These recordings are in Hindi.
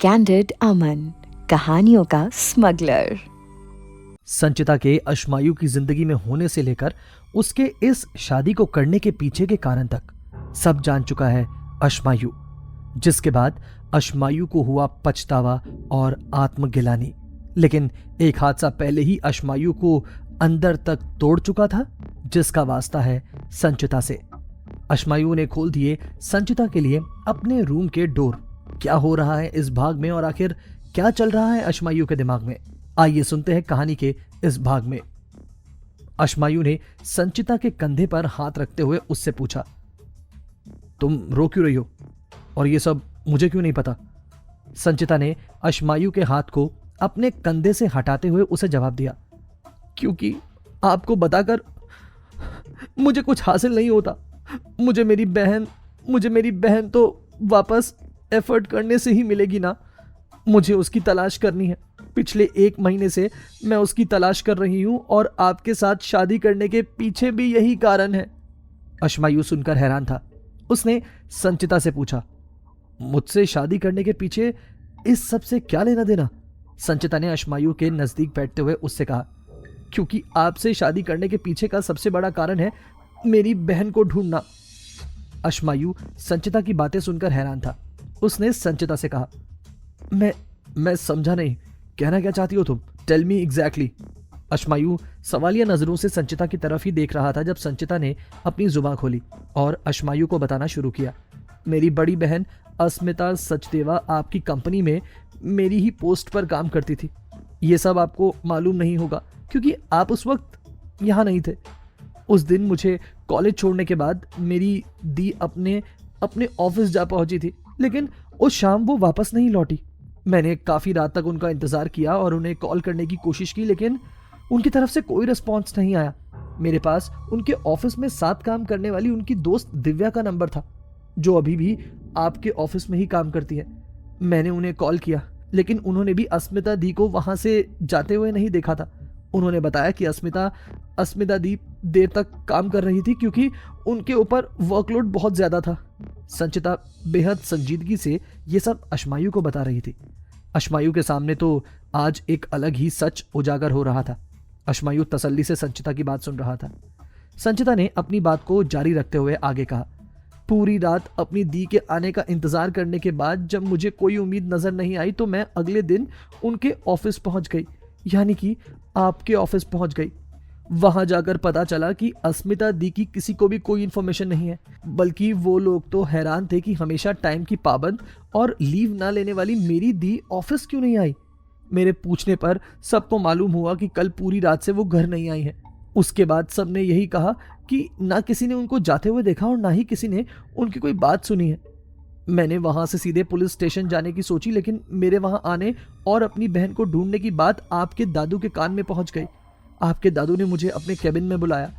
कैंडिड अमन, कहानियों का स्मगलर। संचिता के अश्मायु की जिंदगी में होने से लेकर उसके इस शादी को करने के पीछे के कारण तक सब जान चुका है अश्मायु। जिसके बाद अश्मायु को हुआ पछतावा और आत्मगिलानी। लेकिन एक हादसा पहले ही अश्मायु को अंदर तक तोड़ चुका था, जिसका वास्ता है संचिता से। अश्मायु ने खोल दिए संचिता के लिए अपने रूम के डोर। क्या हो रहा है इस भाग में और आखिर क्या चल रहा है अश्मायु के दिमाग में, आइए सुनते हैं कहानी के इस भाग में। अश्मायु ने संचिता के कंधे पर हाथ रखते हुए उससे पूछा, तुम रो क्यों रही हो और ये सब मुझे क्यों नहीं पता? संचिता ने अश्मायु के हाथ को अपने कंधे से हटाते हुए उसे जवाब दिया, क्योंकि आपको बताकर मुझे कुछ हासिल नहीं होता। मुझे मेरी बहन तो वापस एफर्ट करने से ही मिलेगी ना। मुझे उसकी तलाश करनी है। पिछले 1 महीने से मैं उसकी तलाश कर रही हूं और आपके साथ शादी करने के पीछे भी यही कारण है। अश्मायु सुनकर हैरान था। उसने संचिता से पूछा, मुझसे शादी करने के पीछे इस सब से क्या लेना देना? संचिता ने अश्मायु के नजदीक बैठते हुए उससे कहा, क्योंकि आपसे शादी करने के पीछे का सबसे बड़ा कारण है मेरी बहन को ढूंढना। अश्मायु संचिता की बातें सुनकर हैरान था। उसने संचिता से कहा, मैं समझा नहीं, कहना क्या चाहती हो तुम? Tell me exactly. अश्मायु सवालिया नजरों से संचिता की तरफ ही देख रहा था जब संचिता ने अपनी जुबान खोली और अश्मायु को बताना शुरू किया, मेरी बड़ी बहन अस्मिता सचदेवा आपकी कंपनी में मेरी ही पोस्ट पर काम करती थी। ये सब आपको मालूम नहीं होगा क्योंकि आप उस वक्त यहाँ नहीं थे। उस दिन मुझे कॉलेज छोड़ने के बाद मेरी दी अपने ऑफिस जा पहुंची थी, लेकिन उस शाम वो वापस नहीं लौटी। मैंने काफ़ी रात तक उनका इंतज़ार किया और उन्हें कॉल करने की कोशिश की, लेकिन उनकी तरफ से कोई रिस्पॉन्स नहीं आया। मेरे पास उनके ऑफिस में साथ काम करने वाली उनकी दोस्त दिव्या का नंबर था, जो अभी भी आपके ऑफिस में ही काम करती है। मैंने उन्हें कॉल किया, लेकिन उन्होंने भी अस्मिता दी को वहाँ से जाते हुए नहीं देखा था। उन्होंने बताया कि अस्मिता दी देर तक काम कर रही थी क्योंकि उनके ऊपर वर्कलोड बहुत ज़्यादा था। संचिता बेहद संजीदगी से ये सब अश्मायु को बता रही थी। अश्मायु के सामने तो आज एक अलग ही सच उजागर हो रहा था। अश्मायु तसल्ली से संचिता की बात सुन रहा था। संचिता ने अपनी बात को जारी रखते हुए आगे कहा, पूरी रात अपनी दी के आने का इंतजार करने के बाद जब मुझे कोई उम्मीद नजर नहीं आई तो मैं अगले दिन उनके ऑफिस पहुंच गई, यानी कि आपके ऑफिस पहुंच गई। वहां जाकर पता चला कि अस्मिता दी की किसी को भी कोई इन्फॉर्मेशन नहीं है, बल्कि वो लोग तो हैरान थे कि हमेशा टाइम की पाबंद और लीव ना लेने वाली मेरी दी ऑफिस क्यों नहीं आई। मेरे पूछने पर सबको मालूम हुआ कि कल पूरी रात से वो घर नहीं आई है। उसके बाद सबने यही कहा कि ना किसी ने उनको जाते हुए देखा और ना ही किसी ने उनकी कोई बात सुनी है। मैंने वहां से सीधे पुलिस स्टेशन जाने की सोची, लेकिन मेरे वहां आने और अपनी बहन को ढूंढने की बात आपके दादू के कान में पहुंच गई। आपके दादू ने मुझे अपने केबिन में बुलाया।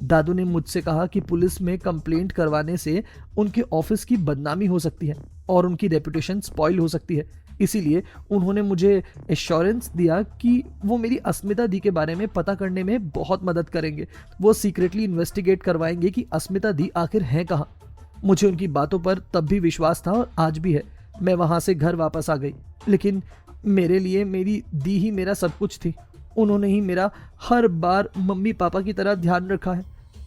दादू ने मुझसे कहा कि पुलिस में कंप्लेंट करवाने से उनके ऑफिस की बदनामी हो सकती है और उनकी रेपुटेशन स्पॉइल हो सकती है। इसीलिए उन्होंने मुझे एश्योरेंस दिया कि वो मेरी अस्मिता दी के बारे में पता करने में बहुत मदद करेंगे। वो सीक्रेटली इन्वेस्टिगेट करवाएंगे कि अस्मिता दी आखिर है कहाँ। मुझे उनकी बातों पर तब भी विश्वास था और आज भी है। मैं वहाँ से घर वापस आ गई, लेकिन मेरे लिए मेरी दी ही मेरा सब कुछ थी। उन्होंने ही मेरा हर बार मम्मी पापा की तरह ध्यान रखा है।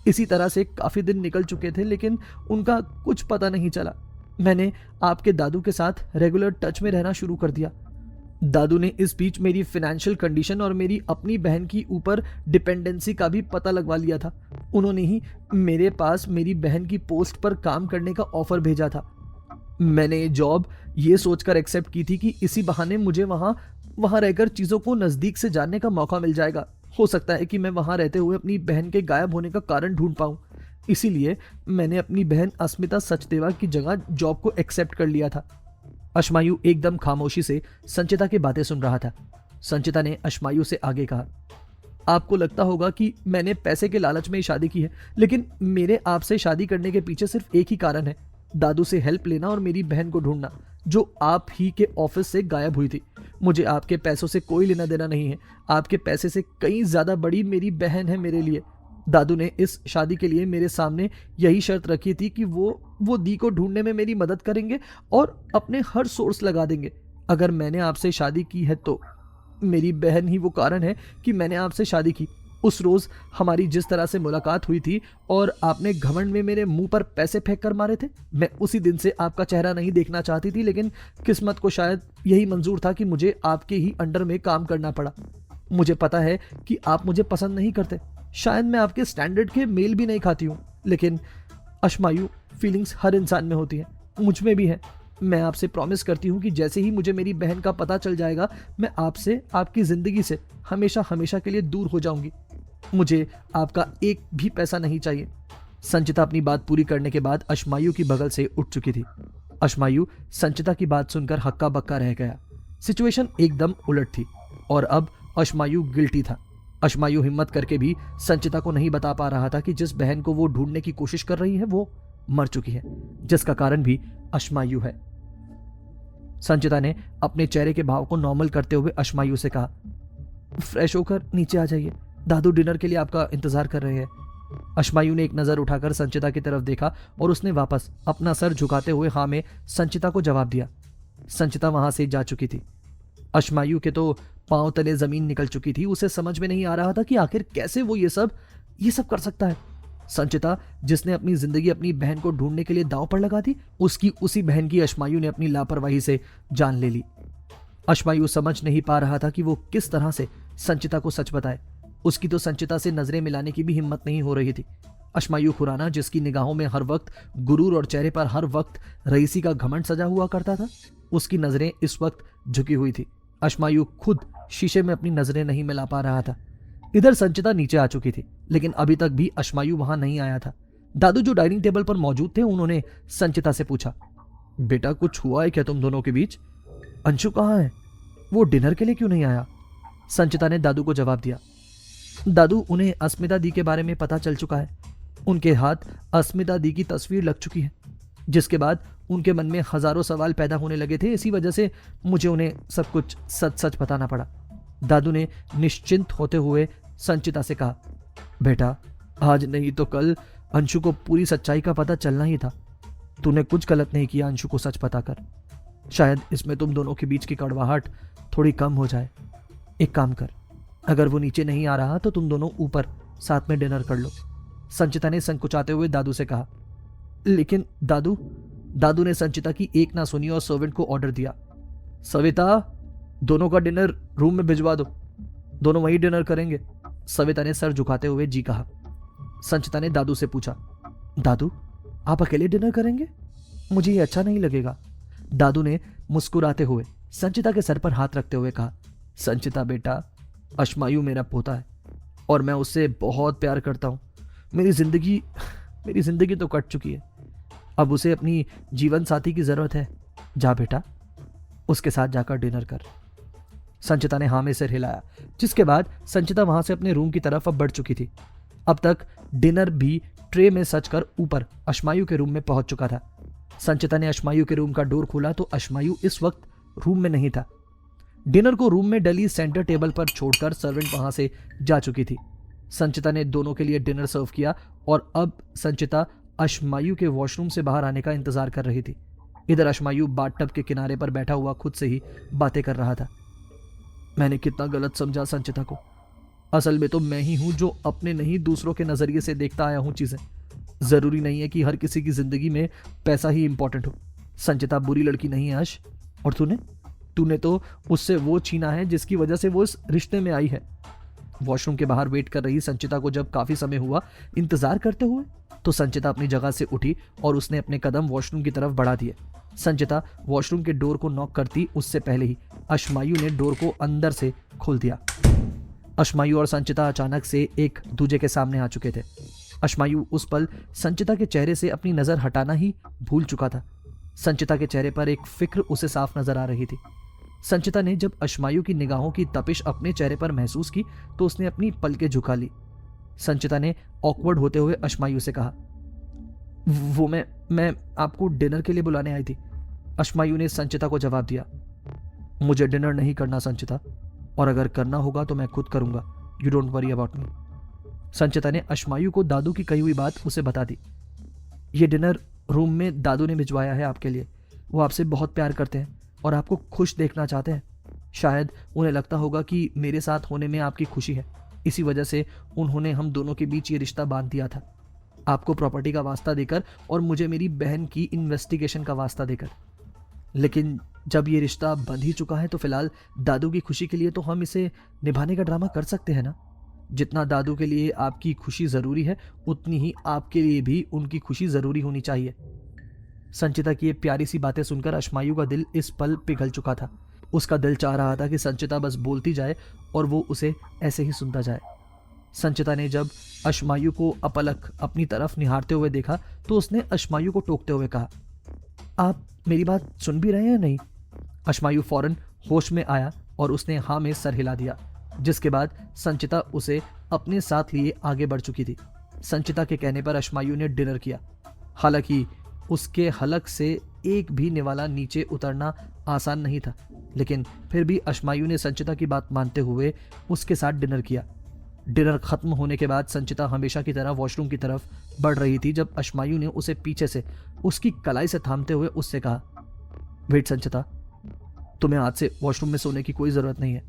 इसी तरह से काफ़ी दिन निकल चुके थे, लेकिन उनका कुछ पता नहीं चला। मैंने आपके दादू के साथ रेगुलर टच में रहना शुरू कर दिया। दादू ने इस बीच मेरी फाइनेंशियल कंडीशन और मेरी अपनी बहन की ऊपर डिपेंडेंसी का भी पता लगवा लिया था। उन्होंने ही मेरे पास मेरी बहन की पोस्ट पर काम करने का ऑफर भेजा था। मैंने ये जॉब ये सोचकर एक्सेप्ट की थी कि इसी बहाने मुझे वहाँ रहकर चीज़ों को नज़दीक से जानने का मौका मिल जाएगा। हो सकता है कि मैं वहाँ रहते हुए अपनी बहन के गायब होने का कारण ढूंढ पाऊँ। इसीलिए मैंने अपनी बहन अस्मिता सचदेवा की जगह जॉब को एक्सेप्ट कर लिया था। अश्मायु एकदम खामोशी से संचिता की बातें सुन रहा था। संचिता ने अश्मायु से आगे कहा, आपको लगता होगा कि मैंने पैसे के लालच में ही शादी की है, लेकिन मेरे आपसे शादी करने के पीछे सिर्फ एक ही कारण है, दादू से हेल्प लेना और मेरी बहन को ढूंढना, जो आप ही के ऑफिस से गायब हुई थी। मुझे आपके पैसों से कोई लेना देना नहीं है। आपके पैसे से कहीं ज़्यादा बड़ी मेरी बहन है मेरे लिए। दादू ने इस शादी के लिए मेरे सामने यही शर्त रखी थी कि वो दी को ढूंढने में मेरी मदद करेंगे और अपने हर सोर्स लगा देंगे। अगर मैंने आपसे शादी की है तो मेरी बहन ही वो कारण है कि मैंने आपसे शादी की। उस रोज हमारी जिस तरह से मुलाकात हुई थी और आपने घमंड में मेरे मुंह पर पैसे फेंक कर मारे थे, मैं उसी दिन से आपका चेहरा नहीं देखना चाहती थी, लेकिन किस्मत को शायद यही मंजूर था कि मुझे आपके ही अंडर में काम करना पड़ा। मुझे पता है कि आप मुझे पसंद नहीं करते, शायद मैं आपके स्टैंडर्ड के मेल भी नहीं खाती हूँ, लेकिन अशमायु, फीलिंग्स हर इंसान में होती हैं, मुझ में भी है। मैं आपसे प्रॉमिस करती हूँ कि जैसे ही मुझे मेरी बहन का पता चल जाएगा, मैं आपसे, आपकी जिंदगी से हमेशा हमेशा के लिए दूर हो जाऊंगी। मुझे आपका एक भी पैसा नहीं चाहिए। संचिता अपनी बात पूरी करने के बाद अशमायु की बगल से उठ चुकी थी। अशमायु संचिता की बात सुनकर हक्का बक्का रह गया। सिचुएशन एकदम उलट थी और अब अशमायु गिल्टी था। अशमायु हिम्मत करके भी संचिता को नहीं बता पा रहा था कि जिस बहन को वो ढूंढने की कोशिश कर रही है वो मर चुकी है, जिसका कारण भी अशमायु है। संचिता ने अपने चेहरे के भाव को नॉर्मल करते हुए अशमायु से कहा, फ्रेश होकर नीचे आ जाइए, दादू डिनर के लिए आपका इंतजार कर रहे हैं। अशमायु ने एक नजर उठाकर संचिता की तरफ देखा और उसने वापस अपना सर झुकाते हुए हाँ में संचिता को जवाब दिया। संचिता वहां से जा चुकी थी। अशमायु के तो पांव तले जमीन निकल चुकी थी। उसे समझ में नहीं आ रहा था कि आखिर कैसे वो ये सब कर सकता है। संचिता, जिसने अपनी जिंदगी अपनी बहन को ढूंढने के लिए दांव पर लगा दी, उसकी उसी बहन की अशमायु ने अपनी लापरवाही से जान ले ली। अशमायु समझ नहीं पा रहा था कि वो किस तरह से संचिता को सच बताए। उसकी तो संचिता से नजरें मिलाने की भी हिम्मत नहीं हो रही थी। अशमायु खुराना, जिसकी निगाहों में हर वक्त गुरूर और चेहरे पर हर वक्त रईसी का घमंड सजा हुआ करता था, उसकी नजरें इस वक्त झुकी हुई थी। अशमायु खुद शीशे में अपनी नजरें नहीं मिला पा रहा था। इधर संचिता नीचे आ चुकी थी, लेकिन अभी तक भी अशमायु वहां नहीं आया था। दादू, जो डाइनिंग टेबल पर मौजूद थे, उन्होंने संचिता से पूछा, बेटा कुछ हुआ है क्या तुम दोनों के बीच? अंशु कहाँ है? वो डिनर के लिए क्यों नहीं आया? संचिता ने दादू को जवाब दिया, दादू, उन्हें अस्मिता दी के बारे में पता चल चुका है। उनके हाथ अस्मिता दी की तस्वीर लग चुकी है, जिसके बाद उनके मन में हजारों सवाल पैदा होने लगे थे। इसी वजह से मुझे उन्हें सब कुछ सच सच बताना पड़ा। दादू ने निश्चिंत होते हुए संचिता से कहा, बेटा, आज नहीं तो कल अंशु को पूरी सच्चाई का पता चलना ही था। तूने कुछ गलत नहीं किया अंशु को सच पता कर। शायद इसमें तुम दोनों के बीच की कड़वाहट थोड़ी कम हो जाए। एक काम कर, अगर वो नीचे नहीं आ रहा तो तुम दोनों ऊपर साथ में डिनर कर लो। संचिता ने संकुचाते हुए दादू से कहा। लेकिन दादू ने संचिता की एक ना सुनी और सर्वेंट को ऑर्डर दिया, सविता, दोनों का डिनर रूम में भिजवा दो, दोनों वहीं डिनर करेंगे। सविता ने सर झुकाते हुए जी कहा। संचिता ने दादू से पूछा, दादू, आप अकेले डिनर करेंगे? मुझे ये अच्छा नहीं लगेगा। दादू ने मुस्कुराते हुए संचिता के सर पर हाथ रखते हुए कहा, संचिता बेटा, अशमायु मेरा पोता है और मैं उससे बहुत प्यार करता हूँ। मेरी जिंदगी तो कट चुकी है, अब उसे अपनी जीवन साथी की जरूरत है। जा बेटा, उसके साथ जाकर डिनर कर। संचिता ने हाँ में सिर हिलाया, जिसके बाद संचिता वहां से अपने रूम की तरफ अब बढ़ चुकी थी। अब तक डिनर भी ट्रे में सजकर ऊपर अशमायु के रूम में पहुंच चुका था। संचिता ने अशमायु के रूम का डोर खोला तो अशमायु इस वक्त रूम में नहीं था। डिनर को रूम में डली सेंटर टेबल पर छोड़कर सर्वेंट वहां से जा चुकी थी। संचिता ने दोनों के लिए डिनर सर्व किया और अब संचिता अशमायु के वॉशरूम से बाहर आने का इंतजार कर रही थी। इधर अशमायु बाथटब के किनारे पर बैठा हुआ खुद से ही बातें कर रहा था। मैंने कितना गलत समझा संचिता को। असल में तो मैं ही हूं जो अपने नहीं दूसरों के नजरिए से देखता आया हूं चीजें। जरूरी नहीं है कि हर किसी की जिंदगी में पैसा ही इंपॉर्टेंट हो। संचिता बुरी लड़की नहीं है अश, और तूने तो उससे वो छीना है जिसकी वजह से वो इस रिश्ते में आई है। वॉशरूम के बाहर वेट कर रही संचिता को जब काफी समय हुआ इंतजार करते हुए, तो संचिता अपनी जगह से उठी और उसने अपने कदम वॉशरूम की तरफ बढ़ा दिए। संचिता वॉशरूम के डोर को नॉक करती उससे पहले ही अशमायु ने डोर को अंदर से खोल दिया। अशमायु और संचिता अचानक से एक दूजे के सामने आ चुके थे। अशमायु उस पल संचिता के चेहरे से अपनी नजर हटाना ही भूल चुका था। संचिता के चेहरे पर एक फिक्र उसे साफ नजर आ रही थी। संचिता ने जब अशमायु की निगाहों की तपिश अपने चेहरे पर महसूस की तो उसने अपनी पलकें झुका ली। संचिता ने ऑकवर्ड होते हुए अशमायु से कहा, वो मैं आपको डिनर के लिए बुलाने आई थी। अशमायु ने संचिता को जवाब दिया, मुझे डिनर नहीं करना संचिता, और अगर करना होगा तो मैं खुद करूंगा। You don't worry about me. Sanchita ने अशमायु को दादू की कही हुई बात उसे बता दी। ये डिनर रूम में दादू ने भिजवाया है आपके लिए। वो आपसे बहुत प्यार करते हैं और आपको खुश देखना चाहते हैं। शायद उन्हें लगता होगा कि मेरे साथ होने में आपकी खुशी है, इसी वजह से उन्होंने हम दोनों के बीच ये रिश्ता बांध दिया था, आपको प्रॉपर्टी का वास्ता देकर और मुझे मेरी बहन की इन्वेस्टिगेशन का वास्ता देकर। लेकिन जब ये रिश्ता बंध ही चुका है तो फिलहाल दादू की खुशी के लिए तो हम इसे निभाने का ड्रामा कर सकते हैं ना। जितना दादू के लिए आपकी खुशी ज़रूरी है, उतनी ही आपके लिए भी उनकी खुशी ज़रूरी होनी चाहिए। संचिता की ये प्यारी सी बातें सुनकर अश्मायु का दिल इस पल पिघल चुका था। उसका दिल चाह रहा था कि संचिता बस बोलती जाए और वो उसे ऐसे ही सुनता जाए। संचिता ने जब अश्मायु को अपलक अपनी तरफ निहारते हुए देखा तो उसने अश्मायु को टोकते हुए कहा, आप मेरी बात सुन भी रहे हैं नहीं? अश्मायु फौरन होश में आया और उसने हाँ में सर हिला दिया, जिसके बाद संचिता उसे अपने साथ लिए आगे बढ़ चुकी थी। संचिता के कहने पर अश्मायु ने डिनर किया। हालांकि उसके हलक से एक भी निवाला नीचे उतरना आसान नहीं था, लेकिन फिर भी अश्मायु ने संचिता की बात मानते हुए उसके साथ डिनर किया। डिनर खत्म होने के बाद संचिता हमेशा की तरह वॉशरूम की तरफ बढ़ रही थी जब अश्मायु ने उसे पीछे से उसकी कलाई से थामते हुए उससे कहा, वेट संचिता, तुम्हें आज से वॉशरूम में सोने की कोई जरूरत नहीं है।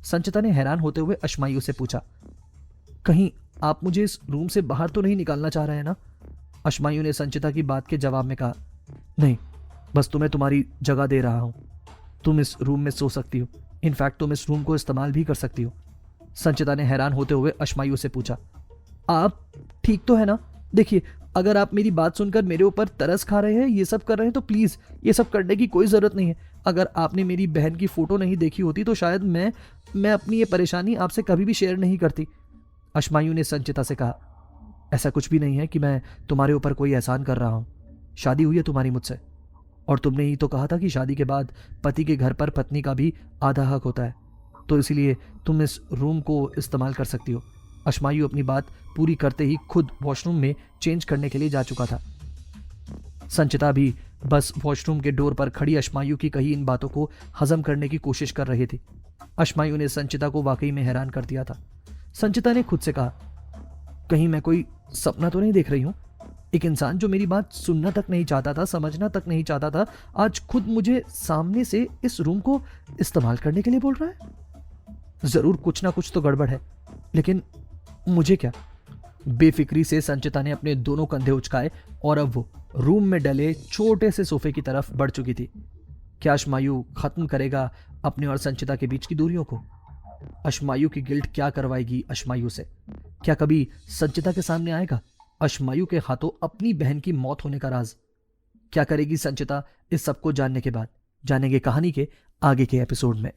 संचिता ने हैरान होते हुए अश्मायु से पूछा, कहीं आप मुझे इस रूम से बाहर तो नहीं निकालना चाह रहे हैं ना? अश्मायु ने संचिता की बात के जवाब में कहा, नहीं, बस तुम्हें तुम्हारी जगह दे रहा हूं। तुम इस रूम में सो सकती हो, इनफैक्ट तुम इस रूम को इस्तेमाल भी कर सकती हो। संचिता ने हैरान होते हुए अश्मायु से पूछा, आप ठीक तो है ना? देखिए, अगर आप मेरी बात सुनकर मेरे ऊपर तरस खा रहे हैं, ये सब कर रहे हैं, तो प्लीज़ ये सब करने की कोई ज़रूरत नहीं है। अगर आपने मेरी बहन की फ़ोटो नहीं देखी होती तो शायद मैं अपनी ये परेशानी आपसे कभी भी शेयर नहीं करती। अश्मायु ने संचिता से कहा, ऐसा कुछ भी नहीं है कि मैं तुम्हारे ऊपर कोई एहसान कर रहा हूँ। शादी हुई है तुम्हारी मुझसे, और तुमने ही तो कहा था कि शादी के बाद पति के घर पर पत्नी का भी आधा हक होता है, तो इसीलिए तुम इस रूम को इस्तेमाल कर सकती हो। अश्मायु अपनी बात पूरी करते ही खुद वॉशरूम में चेंज करने के लिए जा चुका था। संचिता भी बस वॉशरूम के डोर पर खड़ी अश्मायु की कही इन बातों को हजम करने की कोशिश कर रही थी। अश्मायु ने संचिता को वाकई में हैरान कर दिया था। संचिता ने खुद से कहा, कहीं मैं कोई सपना तो नहीं देख रही हूं? एक इंसान जो मेरी बात सुनना तक नहीं चाहता था, समझना तक नहीं चाहता था, आज खुद मुझे सामने से इस रूम को इस्तेमाल करने के लिए बोल रहा है। जरूर कुछ ना कुछ तो गड़बड़ है, लेकिन मुझे क्या? बेफिक्री से संचिता ने अपने दोनों कंधे उचकाए और अब वो रूम में डले छोटे से सोफे की तरफ बढ़ चुकी थी। क्या अश्मायु खत्म करेगा अपने और संचिता के बीच की दूरियों को? अश्मायु की गिल्ट क्या करवाएगी अश्मायु से? क्या कभी संचिता के सामने आएगा अश्मायु के हाथों अपनी बहन की मौत होने का राज? क्या करेगी संचिता इस सब को जानने के बाद? जानेंगे कहानी के आगे के एपिसोड में।